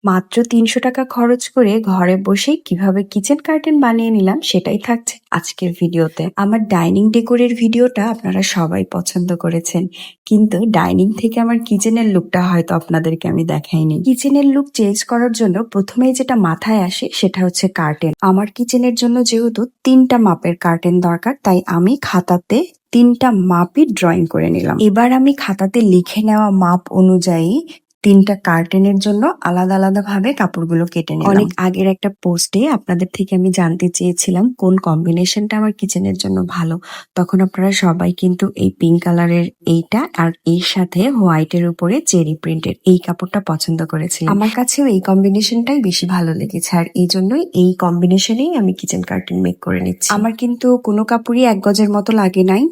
মাত্র ৩০০ টাকা খরচ করে ঘরে বসেই কিভাবে কিচেন কার্টেন বানিয়ে নিলাম সেটাই থাকছে আজকের ভিডিওতে। আমার ডাইনিং ডেকোরের ভিডিওটা আপনারা সবাই পছন্দ করেছেন, কিন্তু ডাইনিং থেকে আমার কিচেনের লুকটা হয়তো আপনাদেরকে আমি দেখাইনি। কিচেনের লুক চেঞ্জ করার জন্য প্রথমেই যেটা মাথায় আসে সেটা হচ্ছে কার্টেন। আমার কিচেনের জন্য যেহেতু ৩টা মাপের কার্টেন দরকার, তাই আমি খাতাতে ৩টা মাপই ড্রয়িং করে নিলাম। এবার আমি খাতাতে লিখে নেওয়া মাপ অনুযায়ী ৩টা কার্টেনের জন্য আলাদা আলাদা ভাবে কাপড়গুলো কেটে নিলাম। অনেক আগের একটা পোস্টে আপনাদের থেকে আমি জানতে চেয়েছিলাম কোন কম্বিনেশনটা আমার কিচেনের জন্য ভালো। তখন আপনারা সবাই কিন্তু এই পিঙ্ক কালারের এইটা আর এর সাথে হোয়াইটের উপরে চেরি প্রিন্টের এই কাপড়টা পছন্দ করেছিলেন। আমার কাছেও এই কম্বিনেশনটাই বেশি ভালো লেগেছে, আর এই জন্যই এই কম্বিনেশনেই আমি কিচেন কার্টেন মেক করে নিচ্ছি। আমার কিন্তু কোনো কাপড়ই ১ গজের মতো লাগে নাই,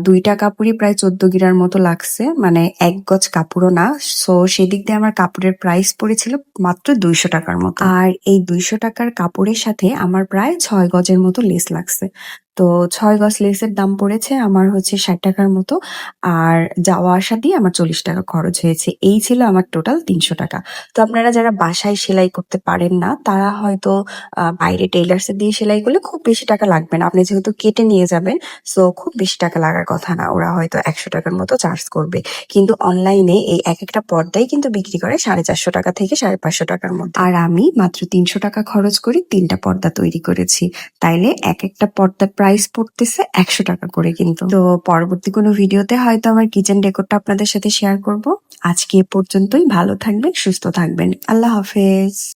২টা কাপড়ই প্রায় ১৪ গিরার মতো লাগছে, মানে ১ গজ কাপড়ও না। সো সেদিক দিয়ে আমার কাপড়ের প্রাইস পড়েছিল মাত্র ২০০ টাকার মতো। আর এই ২০০ টাকার কাপড়ের সাথে আমার প্রায় ৬ গজের মতো লেস লাগছে। তো ৬ গজ লেসের দাম পড়েছে আমার হচ্ছে ৬০ টাকার মতো, আর যাওয়া আসা দিয়ে আমার ৪০ টাকা খরচ হয়েছে। এই ছিল আমার টোটাল ৩০০ টাকা। তো আপনারা যারা বাসায় সেলাই করতে পারেন না তারা হয়তো বাইরে টেইলার্সে দিয়ে সেলাই করলে খুব বেশি টাকা লাগবে না। আপনি যেহেতু কেটে নিয়ে যাবেন, সো খুব বেশি টাকা লাগার কথা না। ওরা হয়তো ১০০ টাকার মতো চার্জ করবে। কিন্তু অনলাইনে এই একটা পর্দাই কিন্তু বিক্রি করে ৪৫০ টাকা থেকে ৫৫০ টাকার মধ্যে। আর আমি মাত্র ৩০০ টাকা খরচ করে ৩টা পর্দা তৈরি করেছি। তাইলে একটা পর্দার প্রাইস পড়তেছে ১০০ টাকা করে কিন্তু। তো পরবর্তী কোনো ভিডিওতে হয়তো আমার কিচেন ডেকোরটা আপনাদের সাথে শেয়ার করব। আজকে এ পর্যন্তই। ভালো থাকবেন, সুস্থ থাকবেন। আল্লাহ হাফেজ।